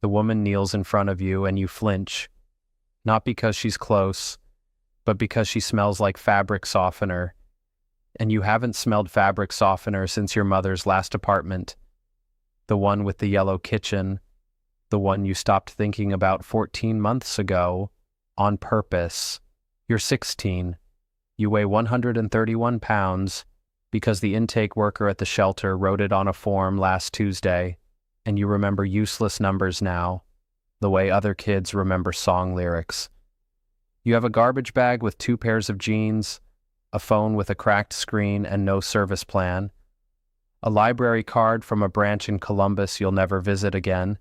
The woman kneels in front of you and you flinch, not because she's close, but because she smells like fabric softener, and you haven't smelled fabric softener since your mother's last apartment, the one with the yellow kitchen, the one you stopped thinking about 14 months ago, on purpose. You're 16. You weigh 131 pounds because the intake worker at the shelter wrote it on a form last Tuesday, and you remember useless numbers now, the way other kids remember song lyrics. You have a garbage bag with 2 pairs of jeans, a phone with a cracked screen and no service plan, a library card from a branch in Columbus you'll never visit again,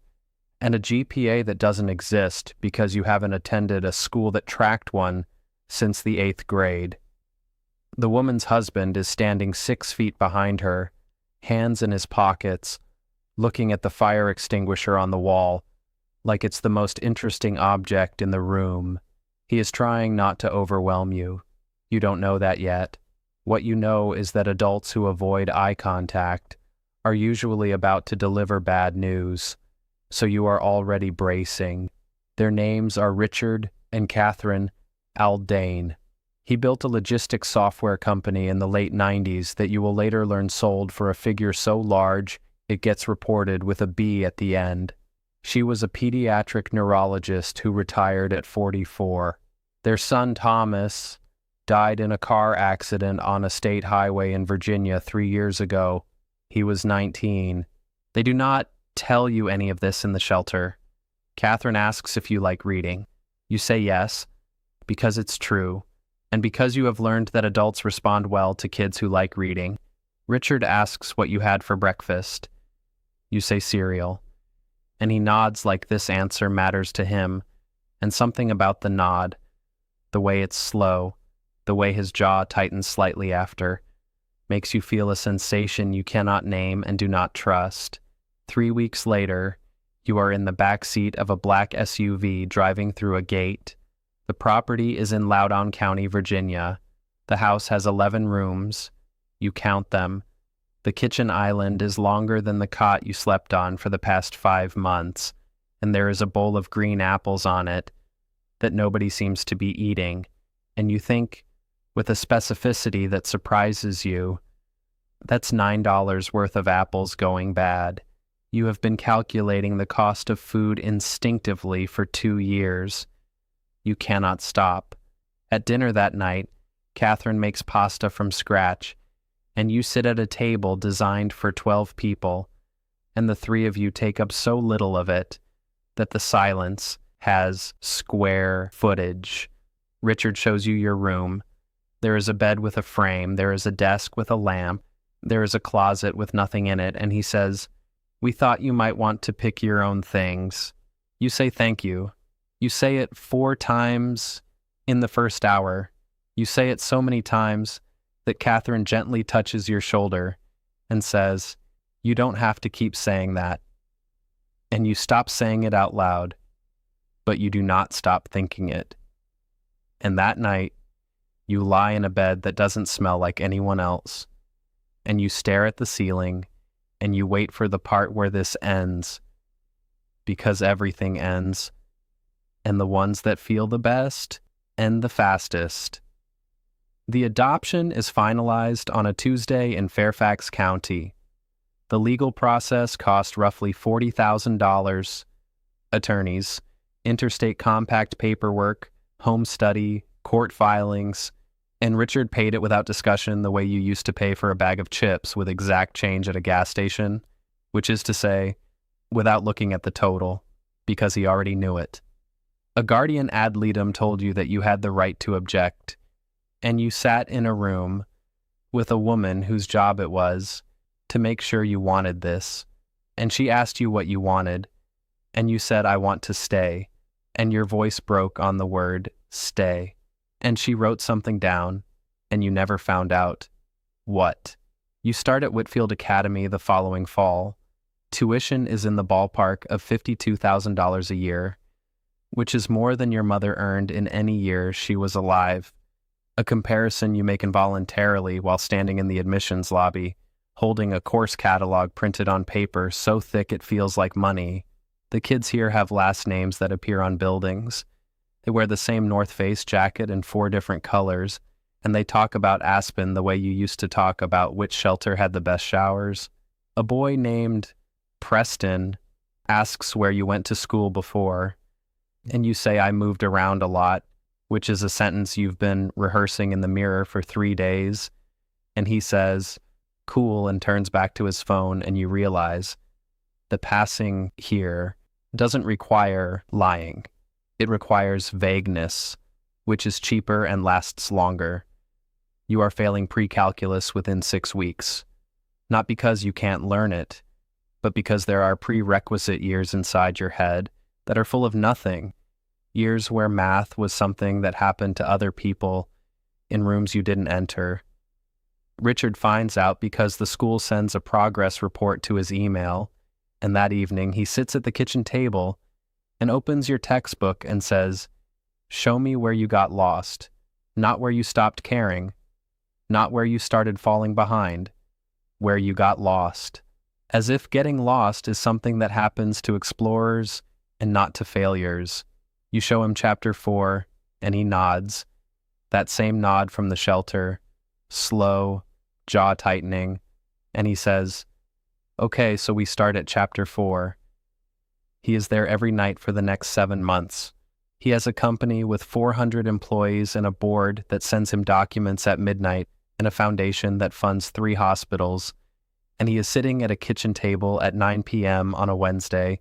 and a GPA that doesn't exist because you haven't attended a school that tracked one since the 8th grade. The woman's husband is standing 6 feet behind her, hands in his pockets, looking at the fire extinguisher on the wall, like it's the most interesting object in the room. He is trying not to overwhelm you. You don't know that yet. What you know is that adults who avoid eye contact are usually about to deliver bad news, so you are already bracing. Their names are Richard and Catherine Aldaines. He built a logistics software company in the late 90s that you will later learn sold for a figure so large it gets reported with a B at the end. She was a pediatric neurologist who retired at 44. Their son Thomas died in a car accident on a state highway in Virginia 3 years ago. He was 19. They do not tell you any of this in the shelter. Catherine asks if you like reading. You say yes, because it's true, and because you have learned that adults respond well to kids who like reading. Richard asks what you had for breakfast. You say cereal, and he nods like this answer matters to him, and something about the nod, the way it's slow, the way his jaw tightens slightly after, makes you feel a sensation you cannot name and do not trust. 3 weeks later, you are in the back seat of a black SUV driving through a gate. The property is in Loudoun County, Virginia. The house has 11 rooms. You count them. The kitchen island is longer than the cot you slept on for the past 5 months, and there is a bowl of green apples on it that nobody seems to be eating, and you think, with a specificity that surprises you, that's $9 worth of apples going bad. You have been calculating the cost of food instinctively for 2 years. You cannot stop. At dinner that night, Catherine makes pasta from scratch, and you sit at a table designed for 12 people, and the 3 of you take up so little of it that the silence has square footage. Richard shows you your room. There is a bed with a frame, there is a desk with a lamp, there is a closet with nothing in it, and he says, "We thought you might want to pick your own things." You say thank you. You say it 4 times in the first hour. You say it so many times that Catherine gently touches your shoulder and says, "You don't have to keep saying that." And you stop saying it out loud, but you do not stop thinking it. And that night, you lie in a bed that doesn't smell like anyone else, and you stare at the ceiling, and you wait for the part where this ends, because everything ends, and the ones that feel the best end the fastest. The adoption is finalized on a Tuesday in Fairfax County. The legal process cost roughly $40,000. Attorneys, interstate compact paperwork, home study, court filings, and Richard paid it without discussion the way you used to pay for a bag of chips with exact change at a gas station, which is to say, without looking at the total, because he already knew it. A guardian ad litem told you that you had the right to object, and you sat in a room with a woman whose job it was to make sure you wanted this, and she asked you what you wanted, and you said, "I want to stay," and your voice broke on the word stay, and she wrote something down, and you never found out what. You start at Whitfield Academy the following fall. Tuition is in the ballpark of $52,000 a year, which is more than your mother earned in any year she was alive, a comparison you make involuntarily while standing in the admissions lobby, holding a course catalog printed on paper so thick it feels like money The kids here have last names that appear on buildings. They wear the same North Face jacket in 4 different colors, and they talk about Aspen the way you used to talk about which shelter had the best showers. A boy named Preston asks where you went to school before, and you say, "I moved around a lot," which is a sentence you've been rehearsing in the mirror for 3 days. And he says, "Cool," and turns back to his phone, and you realize the passing here doesn't require lying. It requires vagueness, which is cheaper and lasts longer. You are failing pre-calculus within 6 weeks, not because you can't learn it, but because there are prerequisite years inside your head that are full of nothing, years where math was something that happened to other people in rooms you didn't enter. Richard finds out because the school sends a progress report to his email, and that evening he sits at the kitchen table and opens your textbook and says, "Show me where you got lost, not where you stopped caring, not where you started falling behind, where you got lost." As if getting lost is something that happens to explorers and not to failures. You show him chapter 4, and he nods. That same nod from the shelter, slow, jaw-tightening, and he says, "Okay, so we start at chapter 4. He is there every night for the next 7 months. He has a company with 400 employees and a board that sends him documents at midnight and a foundation that funds 3 hospitals. And he is sitting at a kitchen table at 9 p.m. on a Wednesday,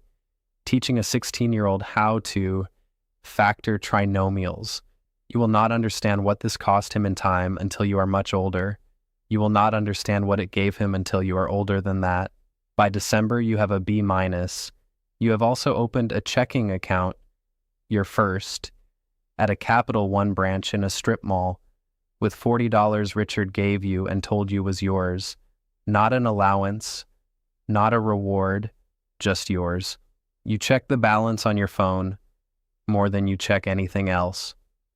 teaching a 16-year-old how to factor trinomials. You will not understand what this cost him in time until you are much older. You will not understand what it gave him until you are older than that. By December, you have a B-. You have also opened a checking account, your first, at a Capital One branch in a strip mall, with $40 Richard gave you and told you was yours. Not an allowance, not a reward, just yours. You check the balance on your phone more than you check anything else.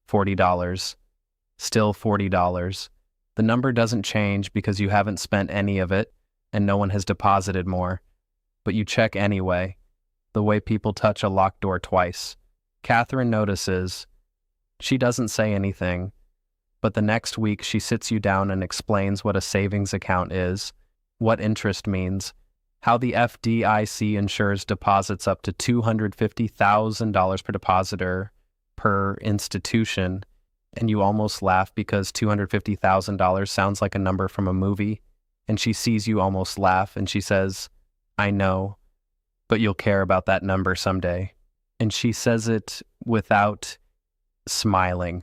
$40. Still $40. The number doesn't change because you haven't spent any of it and no one has deposited more. But you check anyway, the way people touch a locked door twice. Catherine notices. She doesn't say anything. But the next week she sits you down and explains what a savings account is, what interest means, how the FDIC insures deposits up to $250,000 per depositor per institution, and you almost laugh because $250,000 sounds like a number from a movie, and she sees you almost laugh and she says, "I know, but you'll care about that number someday." And she says it without smiling,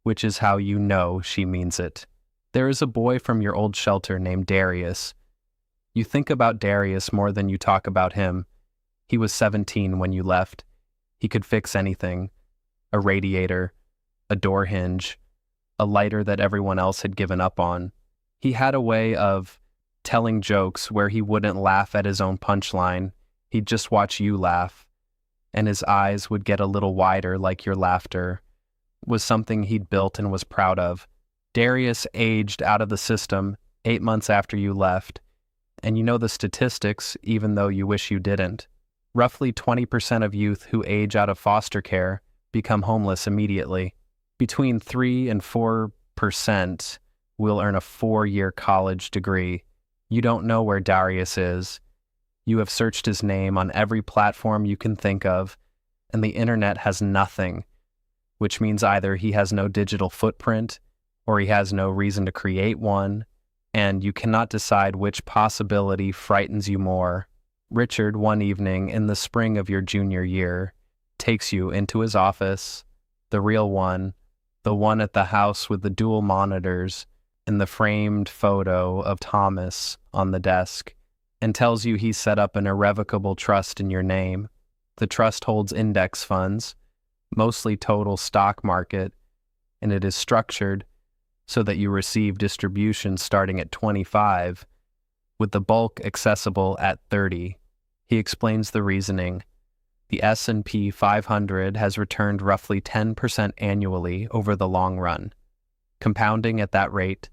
which is how you know she means it. There is a boy from your old shelter named Darius. You think about Darius more than you talk about him. He was 17 when you left. He could fix anything. A radiator, a door hinge, a lighter that everyone else had given up on. He had a way of telling jokes where he wouldn't laugh at his own punchline. He'd just watch you laugh, and his eyes would get a little wider like your laughter was something he'd built and was proud of. Darius aged out of the system 8 months after you left, and you know the statistics even though you wish you didn't. Roughly 20% of youth who age out of foster care become homeless immediately. Between 3 and 4% will earn a 4-year college degree. You don't know where Darius is. You have searched his name on every platform you can think of, and the internet has nothing, which means either he has no digital footprint or he has no reason to create one, and you cannot decide which possibility frightens you more. Richard, one evening in the spring of your junior year, takes you into his office, the real one, the one at the house with the dual monitors and the framed photo of Thomas on the desk, and tells you he set up an irrevocable trust in your name. The trust holds index funds, mostly total stock market, and it is structured so that you receive distributions starting at 25, with the bulk accessible at 30. He explains the reasoning. The S&P 500 has returned roughly 10% annually over the long run. Compounding at that rate,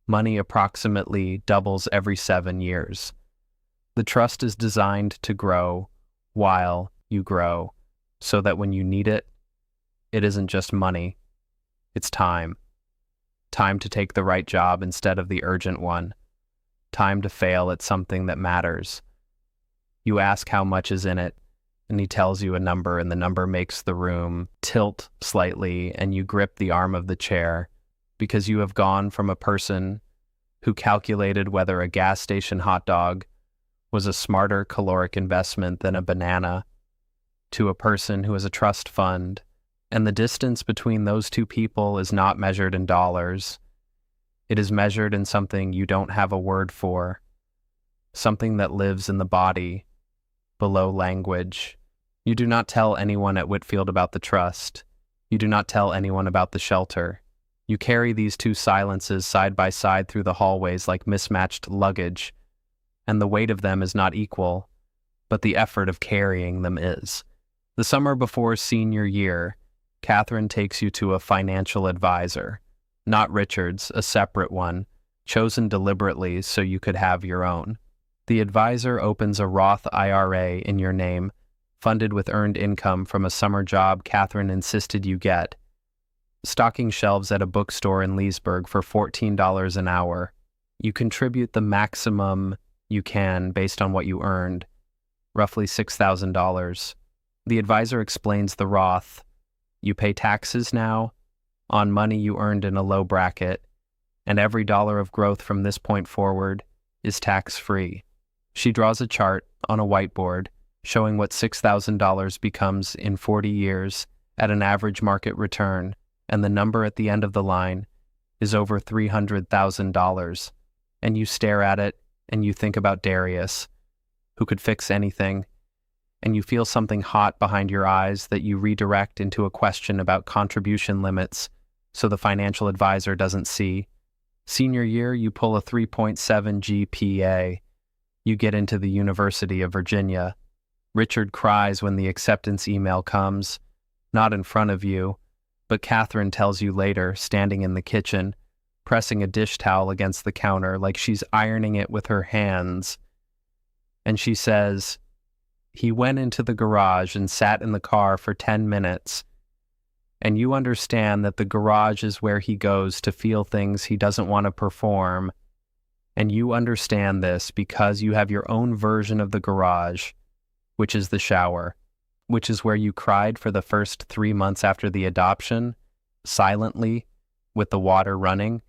money approximately doubles every 7 years. The trust is designed to grow while you grow, so that when you need it, it isn't just money, it's time. Time to take the right job instead of the urgent one. Time to fail at something that matters. You ask how much is in it, and he tells you a number, and the number makes the room tilt slightly, and you grip the arm of the chair, because you have gone from a person who calculated whether a gas station hot dog was a smarter caloric investment than a banana to a person who has a trust fund, and the distance between those two people is not measured in dollars. It is measured in something you don't have a word for, something that lives in the body, below language. You do not tell anyone at Whitfield about the trust. You do not tell anyone about the shelter. You carry these two silences side by side through the hallways like mismatched luggage, and the weight of them is not equal, but the effort of carrying them is. The summer before senior year, Catherine takes you to a financial advisor, not Richard's, a separate one, chosen deliberately so you could have your own. The advisor opens a Roth IRA in your name, funded with earned income from a summer job Catherine insisted you get, stocking shelves at a bookstore in Leesburg for $14 an hour. You contribute the maximum you can based on what you earned, roughly $6,000. The advisor explains the Roth. You pay taxes now on money you earned in a low bracket, and every dollar of growth from this point forward is tax-free. She draws a chart on a whiteboard showing what $6,000 becomes in 40 years at an average market return, and the number at the end of the line is over $300,000. And you stare at it, and you think about Darius, who could fix anything, and you feel something hot behind your eyes that you redirect into a question about contribution limits so the financial advisor doesn't see. Senior year, you pull a 3.7 GPA. You get into the University of Virginia. Richard cries when the acceptance email comes, not in front of you, but Catherine tells you later, standing in the kitchen, pressing a dish towel against the counter like she's ironing it with her hands. And she says, "He went into the garage and sat in the car for 10 minutes. And you understand that the garage is where he goes to feel things he doesn't want to perform. And you understand this because you have your own version of the garage, which is the shower, which is where you cried for the first 3 months after the adoption, silently, with the water running,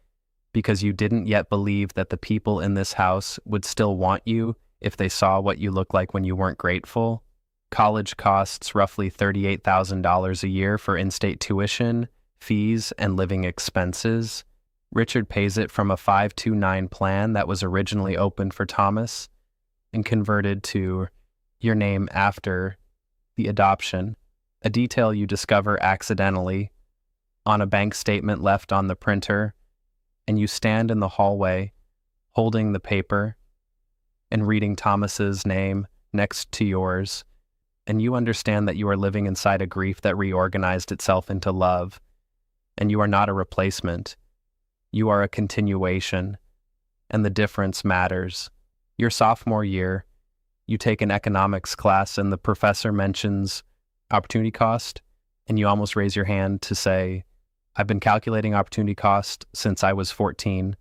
because you didn't yet believe that the people in this house would still want you if they saw what you look like when you weren't grateful. College costs roughly $38,000 a year for in-state tuition, fees, and living expenses. Richard pays it from a 529 plan that was originally opened for Thomas and converted to your name after the adoption, a detail you discover accidentally on a bank statement left on the printer, and you stand in the hallway holding the paper and reading Thomas's name next to yours, and you understand that you are living inside a grief that reorganized itself into love, and you are not a replacement. You are a continuation, and the difference matters. Your sophomore year, you take an economics class and the professor mentions opportunity cost, and you almost raise your hand to say, "I've been calculating opportunity cost since I was 14.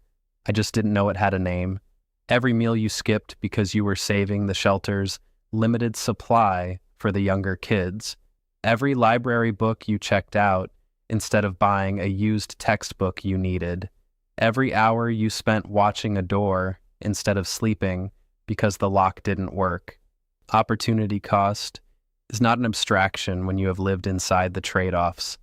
I just didn't know it had a name." Every meal you skipped because you were saving the shelter's limited supply for the younger kids. Every library book you checked out instead of buying a used textbook you needed. Every hour you spent watching a door instead of sleeping because the lock didn't work. Opportunity cost is not an abstraction when you have lived inside the trade-offs.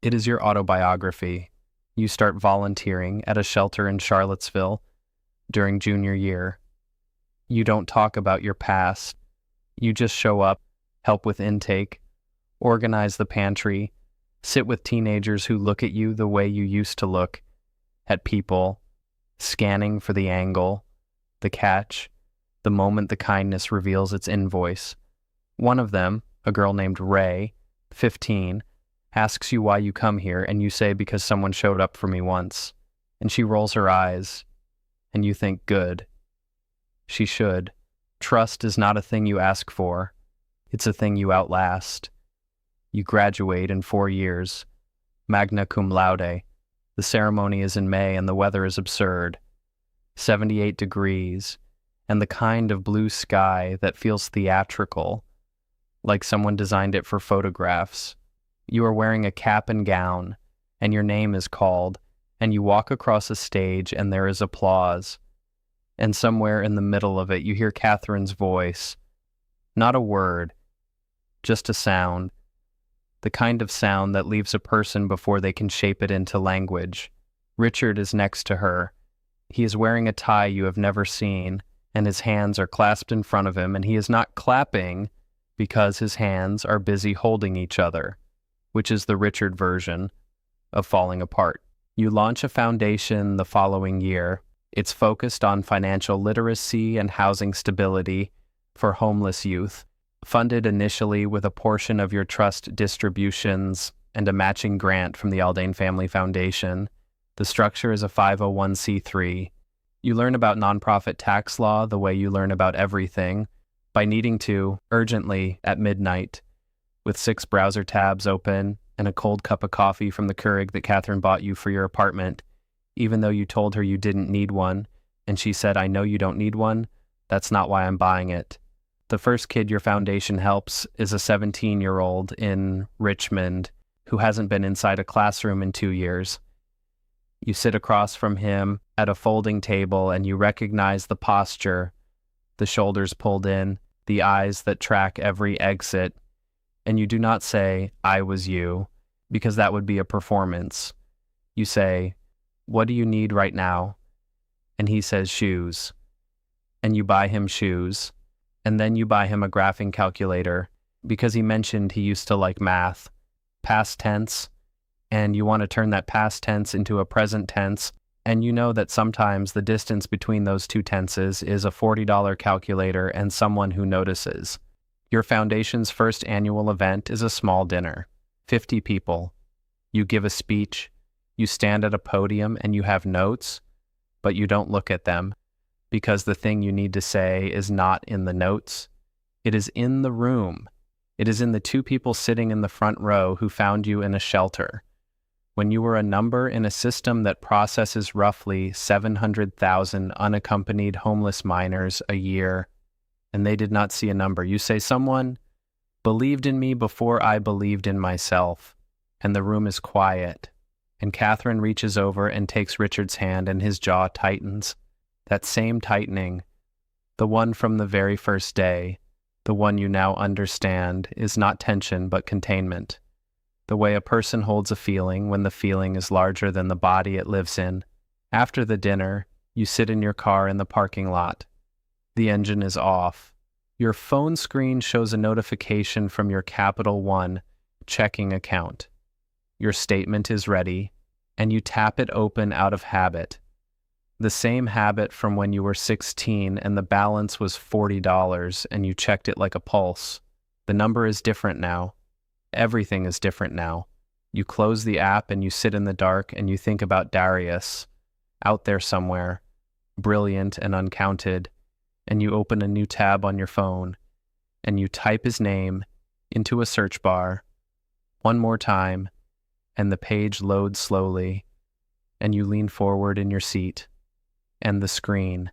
It is your autobiography. You start volunteering at a shelter in Charlottesville during junior year. You don't talk about your past. You just show up, help with intake, organize the pantry, sit with teenagers who look at you the way you used to look at people, scanning for the angle, the catch, the moment the kindness reveals its invoice. One of them, a girl named Ray, 15, asks you why you come here, and you say because someone showed up for me once. And she rolls her eyes, and you think, good. She should. Trust is not a thing you ask for. It's a thing you outlast. You graduate in 4 years, magna cum laude. The ceremony is in May and the weather is absurd. 78 degrees, and the kind of blue sky that feels theatrical, like someone designed it for photographs. You are wearing a cap and gown, and your name is called, and you walk across a stage and there is applause. And somewhere in the middle of it you hear Catherine's voice. Not a word, just a sound. The kind of sound that leaves a person before they can shape it into language. Richard is next to her. He is wearing a tie you have never seen, and his hands are clasped in front of him, and he is not clapping because his hands are busy holding each other, which is the Richard version of falling apart. You launch a foundation the following year. It's focused on financial literacy and housing stability for homeless youth, funded initially with a portion of your trust distributions and a matching grant from the Aldaines Family Foundation. The structure is a 501c3. You learn about nonprofit tax law the way you learn about everything, by needing to, urgently, at midnight, with 6 browser tabs open and a cold cup of coffee from the Keurig that Catherine bought you for your apartment, even though you told her you didn't need one, and she said, "I know you don't need one, that's not why I'm buying it." The first kid your foundation helps is a 17-year-old in Richmond who hasn't been inside a classroom in 2 years. You sit across from him at a folding table and you recognize the posture, the shoulders pulled in, the eyes that track every exit, and you do not say, "I was you," because that would be a performance. You say, "What do you need right now?" And he says, "Shoes." And you buy him shoes. And then you buy him a graphing calculator because he mentioned he used to like math, past tense, and you want to turn that past tense into a present tense, and you know that sometimes the distance between those two tenses is a $40 calculator and someone who notices. Your foundation's first annual event is a small dinner, 50 people. You give a speech, you stand at a podium and you have notes, but you don't look at them because the thing you need to say is not in the notes. It is in the room. It is in the 2 people sitting in the front row who found you in a shelter. When you were a number in a system that processes roughly 700,000 unaccompanied homeless minors a year, and they did not see a number, you say, "Someone believed in me before I believed in myself," and the room is quiet. And Catherine reaches over and takes Richard's hand and his jaw tightens. That same tightening, the one from the very first day, the one you now understand, is not tension but containment. The way a person holds a feeling when the feeling is larger than the body it lives in. After the dinner, you sit in your car in the parking lot. The engine is off. Your phone screen shows a notification from your Capital One checking account. Your statement is ready, and you tap it open out of habit. The same habit from when you were 16 and the balance was $40 and you checked it like a pulse. The number is different now. Everything is different now. You close the app and you sit in the dark and you think about Darius, out there somewhere, brilliant and uncounted, and you open a new tab on your phone and you type his name into a search bar one more time, and the page loads slowly, and you lean forward in your seat, and the screen